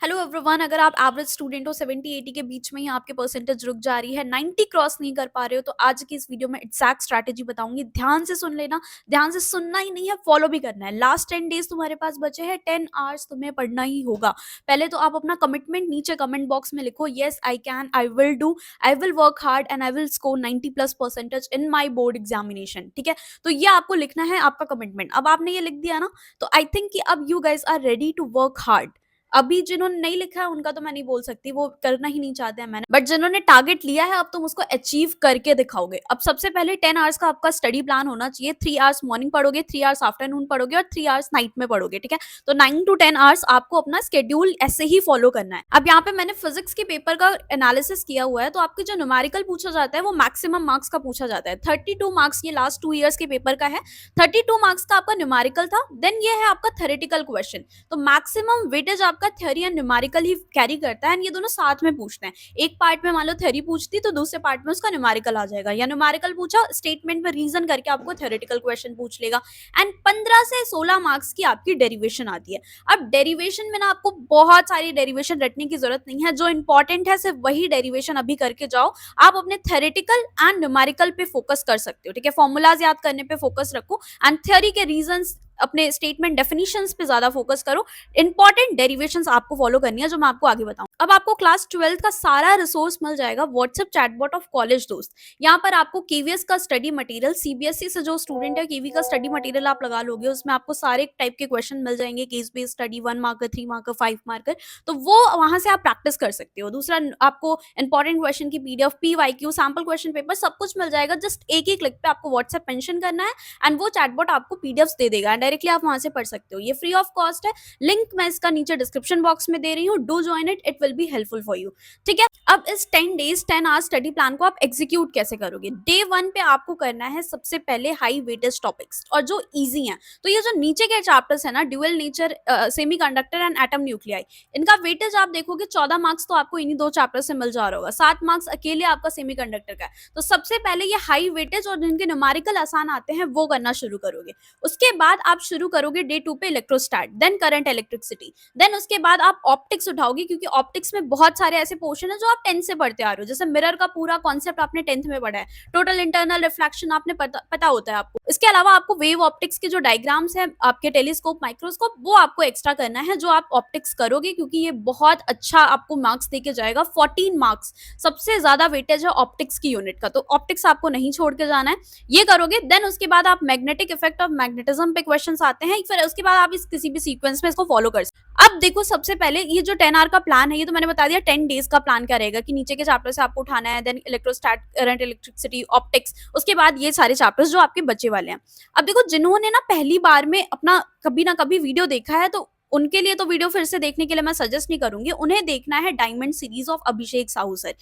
Hello everyone, अगर आप average student हो 70-80 के बीच में ही आपके परसेंटेज रुक जा रही है, 90 क्रॉस नहीं कर पा रहे हो, तो आज की इस वीडियो में एग्जैक्ट स्ट्रैटेजी बताऊंगी। ध्यान से सुन लेना। ध्यान से सुनना ही नहीं है, फॉलो भी करना है। लास्ट 10 डेज तुम्हारे पास बचे हैं, 10 आवर्स तुम्हें पढ़ना ही होगा। पहले तो आप अपना कमिटमेंट नीचे कमेंट बॉक्स में लिखो, yes I can, I will do, I will work hard and I will score 90 plus percentage in my board examination. ठीक है, तो ये आपको लिखना है, आपका कमिटमेंट। अब आपने ये लिख दिया ना, तो आई थिंक कि अब you guys are ready to work hard. अभी जिन्होंने नहीं लिखा है उनका तो मैं नहीं बोल सकती, वो करना ही नहीं चाहते हैं मैंने, बट जिन्होंने टारगेट लिया है अब तुम उसको अचीव करके दिखाओगे। अब सबसे पहले 10 आवर्स का आपका स्टडी प्लान होना चाहिए। 3 आवर्स मॉर्निंग पढ़ोगे, 3 आवर्स आफ्टरनून पढ़ोगे और 3 आवर्स नाइट में पढ़ोगे। ठीक है, तो 9 to 10 आवर्स आपको अपना स्केड्यूल ऐसे ही फॉलो करना है। अब यहाँ पे मैंने फिजिक्स के पेपर का एनालिसिस किया हुआ है, तो आपके जो न्यूमेरिकल पूछा जाता है वो मैक्सिमम मार्क्स का पूछा जाता है। 32 मार्क्स ये लास्ट 2 ईयर्स के पेपर का है। 32 मार्क्स का आपका न्यूमेरिकल था, देन ये है आपका थ्योरेटिकल क्वेश्चन। तो मैक्सिमम वेटेज आपका theory and numerical he carry करता है, एंड ये दोनों साथ में पूछते हैं। एक पार्ट में मान लो थ्योरी पूछती तो दूसरे पार्ट में उसका न्यूमेरिकल आ जाएगा, या न्यूमेरिकल पूछा स्टेटमेंट में रीजन करके आपको थ्योरेटिकल क्वेश्चन पूछ लेगा। एंड 15 से 16 मार्क्स की आपकी डेरिवेशन आती है। अब डेरिवेशन में ना आपको बहुत सारी डेरिवेशन रटने की जरूरत नहीं है, जो इंपॉर्टेंट है सिर्फ वही डेरिवेशन अभी करके जाओ। आप अपने थ्योरेटिकल एंड न्यूमेरिकल पे फोकस कर सकते हो। ठीक है, फॉर्मूलाज याद करने पे फोकस रखो एंड थ्योरी के रीजंस, अपने स्टेटमेंट डेफिनेशंस पे ज्यादा फोकस करो। इंपॉर्टेंट डेरिवेशंस आपको फॉलो करनी है, जो मैं आपको आगे बताऊं। अब आपको क्लास 12 का सारा रिसोर्स मिल जाएगा व्हाट्सएप चैटबॉट ऑफ कॉलेज दोस्त। यहाँ पर आपको केवीएस का स्टडी मटेरियल, सीबीएसई से जो स्टूडेंट है केवी का स्टडी मटेरियल आप लगा लोगे, उसमें आपको सारे टाइप के क्वेश्चन मिल जाएंगे। Case based study, 1 marker, 3 marker, 5 marker, तो वो वहां से आप प्रैक्टिस कर सकते हो। दूसरा, आपको इंपॉर्टेंट क्वेश्चन की PDF, PYQ, sample question paper सब कुछ मिल जाएगा। जस्ट एक ही क्लिक पे आपको व्हाट्सएप मेंशन करना है एंड वो चैटबॉट आपको पीडीएफ दे देगा, डायरेक्टली आप वहां से पढ़ सकते हो। ये फ्री ऑफ कॉस्ट है। लिंक मैं इसका नीचे डिस्क्रिप्शन बॉक्स में दे रही हूँ। Do join it, it will be helpful for you. ठीक है, अब इस 10 डेज 10 आवर्स स्टडी प्लान को आप एग्जीक्यूट कैसे करोगे। डे 1 पे आपको करना है सबसे पहले हाई वेटेज टॉपिक्स, और जो इजी हैं। तो ये जो नीचे के चैप्टर्स है ना, dual nature, semiconductor and atom nuclei, इनका वेटेज आप देखोगे 14 मार्क्स तो आपको इन्हीं 2 चैप्टर से मिल जा रहा होगा। 7 मार्क्स अकेले आपका सेमीकंडक्टर का है। तो सबसे पहले ये हाई वेटेज और जिनके न्यूमेरिकल आसान आते हैं वो करना शुरू करोगे। उसके बाद आप शुरू करोगे डे 2 पे इलेक्ट्रोस्टैट, देन करंट इलेक्ट्रिसिटी, देन उसके बाद आप ऑप्टिक्स उठाओगे, क्योंकि ऑप्टिक्स में बहुत सारे ऐसे पोर्शन है जो आप 10th से पढ़ते आ रहे हो। जैसे मिरर का पूरा कॉन्सेप्ट आपने 10th में पढ़ा है, टोटल इंटरनल रिफ्लेक्शन आपने पता होता है आपको। इसके अलावा आपको वेव ऑप्टिक्स के जो डायग्राम्स है, आपके टेलीस्कोप, माइक्रोस्कोप, वो आपको एक्स्ट्रा करना है, जो आप ऑप्टिक्स करोगे, क्योंकि ये बहुत अच्छा आपको मार्क्स देके जाएगा। 14 मार्क्स सबसे ज्यादा वेटेज है ऑप्टिक्स की यूनिट का, तो ऑप्टिक्स आपको नहीं छोड़ के जाना है, ये करोगे। देन उसके बाद आप मैग्नेटिक इफेक्ट ऑफ मैग्नेटिज्म पे क्वेश्चंस आते हैं, फिर उसके बाद आप इस किसी भी सीक्वेंस में इसको फॉलो कर सकते। अब देखो, सबसे पहले ये जो 10 आवर का प्लान है, ये तो मैंने बता दिया। 10 डेज का प्लान क्या रहेगा कि नीचे के चैप्टर से आपको उठाना है, देन इलेक्ट्रोस्टैट, करंट इलेक्ट्रिसिटी, ऑप्टिक्स, उसके बाद ये सारे चैप्टर्स जो आपके बचे वाले हैं। अब देखो, जिन्होंने ना पहली बार में अपना कभी ना कभी वीडियो देखा है, तो उनके लिए तो वीडियो फिर से देखने के लिए मैं सजेस्ट नहीं करूंगी। उन्हें देखना है diamond series of Abhishek Sahu sir.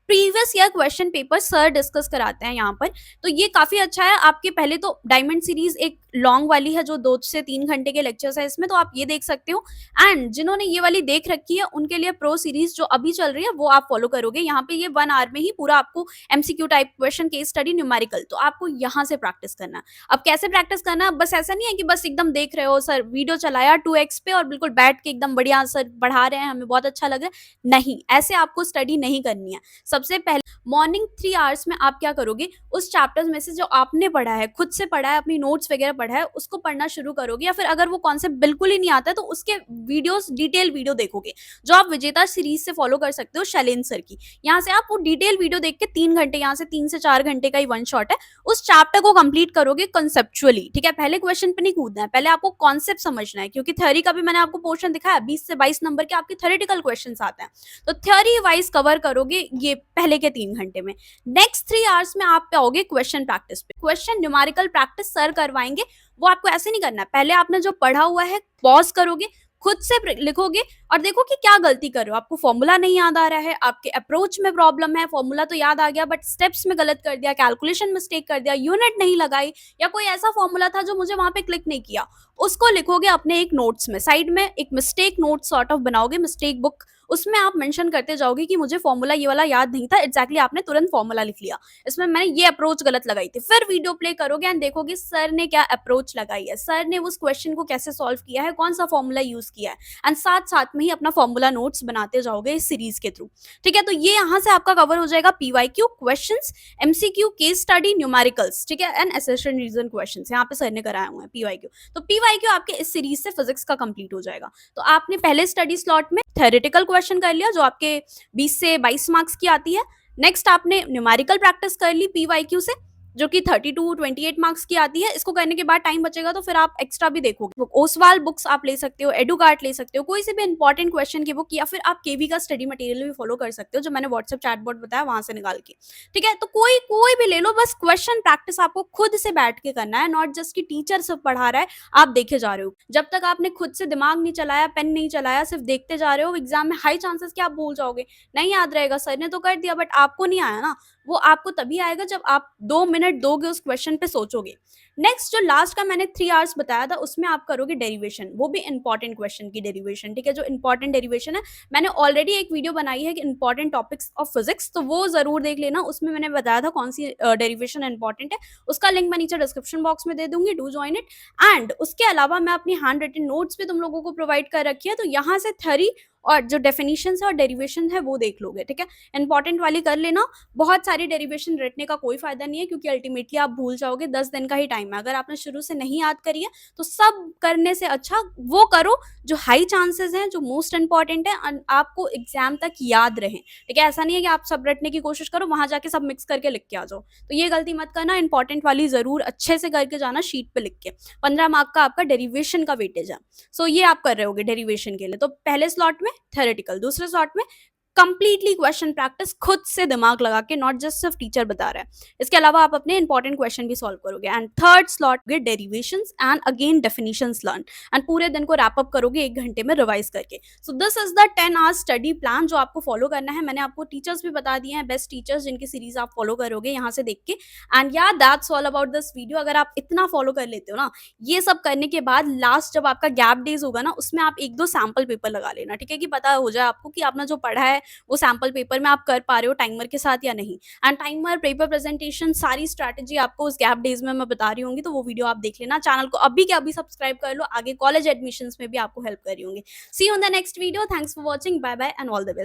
Previous year question paper sir discuss कराते हैं यहाँ पर, तो ये काफी अच्छा है आपके। पहले तो डायमंड सीरीज एक लॉन्ग वाली है, जो 2 से 3 घंटे के लेक्चर्स है इसमें, तो आप ये देख सकते हो। एंड जिन्होंने ये वाली देख रखी है उनके लिए प्रो सीरीज जो अभी चल रही है वो आप फॉलो करोगे। यहाँ पे ये 1 आवर में ही पूरा आपको MCQ type question, case study, numerical, तो आपको यहाँ से प्रैक्टिस करना है। अब कैसे प्रैक्टिस करना है, बस ऐसा नहीं है कि बस एकदम देख रहे हो, सर वीडियो चलाया 2x पे और बिल्कुल बैठ के एकदम बढ़िया सर पढ़ा रहे हैं, हमें बहुत अच्छा लग रहा है, नहीं, ऐसे आपको स्टडी नहीं करनी है। सबसे पहले मॉर्निंग 3 आवर्स में आप क्या करोगे, उस चैप्टर्स में से जो आपने पढ़ा है, खुद से पढ़ा है, अपनी नोट्स वगैरह पढ़ा है, उसको पढ़ना शुरू करोगे। या फिर अगर वो कॉन्सेप्ट बिल्कुल ही नहीं आता है तो उसके वीडियोस, डिटेल वीडियो देखोगे, जो आप विजेता सीरीज से फॉलो कर सकते हो, शैलेन सर की। यहाँ से आप वो डिटेल वीडियो देख के 3 घंटे, यहाँ से 3 से 4 घंटे का ही वन शॉट है, उस चैप्टर को कंप्लीट करोगे कंसेप्चुअली। ठीक है, पहले क्वेश्चन पे नहीं कूदना है, पहले आपको कॉन्सेप्ट समझना है, क्योंकि थ्योरी का भी मैंने आपको पोर्शन दिखाया, 20 से 22 नंबर के आपके थ्योरेटिकल क्वेश्चन आते हैं, तो थ्योरी वाइज कवर करोगे ये पहले के 3 घंटे में। नेक्स्ट 3 आवर्स में आप आओगे क्वेश्चन प्रैक्टिस पे। क्वेश्चन न्यूमेरिकल प्रैक्टिस सर करवाएंगे, वो आपको ऐसे नहीं करना है। पहले आपने जो पढ़ा हुआ है पॉज करोगे, खुद से लिखोगे और देखो कि क्या गलती कर रहे हो। आपको फॉर्मूला नहीं याद आ रहा है, आपके अप्रोच में प्रॉब्लम है, फॉर्मूला तो याद आ गया बट स्टेप्स में गलत कर दिया, कैलकुलेशन मिस्टेक कर दिया, यूनिट नहीं लगाई, या कोई ऐसा फॉर्मूला था जो मुझे वहां पे क्लिक नहीं किया, उसको लिखोगे अपने एक नोट्स में। साइड में एक मिस्टेक नोट सॉर्ट ऑफ बनाओगे, मिस्टेक बुक, उसमें आप मेंशन करते जाओगे कि मुझे फॉर्मूला ये वाला याद नहीं था, एग्जैक्टली आपने तुरंत फॉर्मूला लिख लिया, इसमें मैंने ये अप्रोच गलत लगाई थी। फिर वीडियो प्ले करोगे एंड देखोगे सर ने क्या अप्रोच लगाई है, सर ने उस क्वेश्चन को कैसे सॉल्व किया है, कौन सा फॉर्मूला यूज यूज़ किया है, एंड साथ-साथ में ही अपना फॉर्मूला नोट्स बनाते जाओगे इस सीरीज़ के थ्रू, ठीक है? तो ये यहाँ से आपका कवर हो जाएगा PYQ questions, MCQ, case study, numericals, ठीक है? एंड असर्शन रीजन क्वेश्चंस यहाँ पे सर ने कराए हुए हैं पीवाईक्यू। तो पीवाईक्यू आपके इस सीरीज से फिजिक्स का कंप्लीट हो जाएगा। तो आपने पहले स्टडी स्लॉट में थ्योरेटिकल क्वेश्चन कर लिया जो आपके 20 से 22 मार्क्स की आती है। नेक्स्ट आपने न्यूमेरिकल प्रैक्टिस कर ली पीवाईक्यू से, जो कि 30 टू 28 मार्क्स की आती है। इसको करने के बाद टाइम बचेगा तो फिर आप एक्स्ट्रा भी देखोगे। ओसवाल बुक्स आप ले सकते हो, एडुकार्ट ले सकते हो, कोई से भी इंपॉर्टेंट क्वेश्चन की बुक, या फिर आप केवी का स्टडी मटेरियल भी फॉलो कर सकते हो जो मैंने व्हाट्सएप चैटबॉट बताया वहां से निकाल के, ठीक है? तो कोई कोई भी ले लो, बस क्वेश्चन प्रैक्टिस आपको खुद से बैठ के करना है, नॉट जस्ट कि टीचर सब पढ़ा रहा है आप देखे जा रहे हो। जब तक आपने खुद से दिमाग नहीं चलाया, पेन नहीं चलाया, सिर्फ देखते जा रहे हो, एग्जाम में हाई चांसेस कि आप भूल जाओगे, नहीं याद रहेगा। सर ने तो कर दिया बट आपको नहीं आया ना, वो आपको तभी आएगा जब आप 2 मिनट दोगे उस क्वेश्चन पे सोचोगे। नेक्स्ट जो लास्ट का मैंने 3 आवर्स बताया था उसमें आप करोगे डेरिवेशन, वो भी इंपॉर्टेंट क्वेश्चन की डेरिवेशन, ठीक है? जो इंपॉर्टेंट डेरिवेशन है, मैंने ऑलरेडी एक वीडियो बनाई है कि इंपॉर्टेंट टॉपिक्स ऑफ फिजिक्स, तो वो जरूर देख लेना। उसमें मैंने बताया था कौन सी डेरिवेशन इंपॉर्टेंट है, उसका लिंक मैं नीचे डिस्क्रिप्शन बॉक्स में दे दूंगी, डू जॉइन इट। एंड उसके अलावा मैं अपनी हैंड रिटन नोट्स भी तुम लोगों को प्रोवाइड कर रखी है, तो यहाँ से थ्योरी और जो डेफिनेशन है और डेरिवेशन है वो देख लोगे, ठीक है? इंपॉर्टेंट वाली कर लेना। बहुत सारी डेरिवेशन रटने का कोई फायदा नहीं है क्योंकि अल्टीमेटली आप भूल जाओगे। 10 दिन का ही टाइम है, अगर आपने शुरू से नहीं याद करी है तो सब करने से अच्छा वो करो जो हाई चांसेस हैं, जो मोस्ट इंपॉर्टेंट है, आपको एग्जाम तक याद रहे, ठीक है? ऐसा नहीं है कि आप सब रटने की कोशिश करो, वहां जाके सब मिक्स करके लिख के आ जाओ, तो ये गलती मत करना। इंपॉर्टेंट वाली जरूर अच्छे से करके जाना, शीट पे लिख के। 15 मार्क का आपका डेरिवेशन का वेटेज है, सो ये आप कर रहे होगे डेरिवेशन के लिए। तो पहले स्लॉट में थ्योरेटिकल, दूसरे स्लॉट में कंप्लीटली क्वेश्चन प्रैक्टिस खुद से दिमाग लगा के, नॉट जस्ट सिर्फ टीचर बता रहा है। इसके अलावा आप अपने इंपॉर्टेंट क्वेश्चन भी सॉल्व करोगे। एंड थर्ड स्लॉट के derivations and again definitions learn, and पूरे दिन को रैप अप करोगे 1 घंटे में रिवाइज करके। So this is the 10 hours study plan जो आपको फॉलो करना है। मैंने आपको टीचर्स भी बता दिए हैं, बेस्ट टीचर्स जिनकी सीरीज आप फॉलो करोगे यहाँ से देख के। एंड या that's all about this video. अगर आप इतना फॉलो कर लेते हो ना, ये सब करने के बाद लास्ट जब आपका गैप डेज होगा ना, उसमें आप 1-2 सैम्पल पेपर लगा लेना, ठीक है? कि पता हो जाए आपको कि आपने जो पढ़ा है वो सैम्पल पेपर में आप कर पा रहे हो टाइमर के साथ या नहीं। एंड टाइमर, पेपर प्रेजेंटेशन, सारी स्ट्रैटेजी आपको उस गैप डेज में मैं बता रही होंगी, तो वो वीडियो आप देख लेना। चैनल को अभी के अभी सब्सक्राइब कर लो, आगे कॉलेज एडमिशंस में भी आपको हेल्प कर रही होंगी। See you in the next video. Thanks for watching, bye bye and all the best.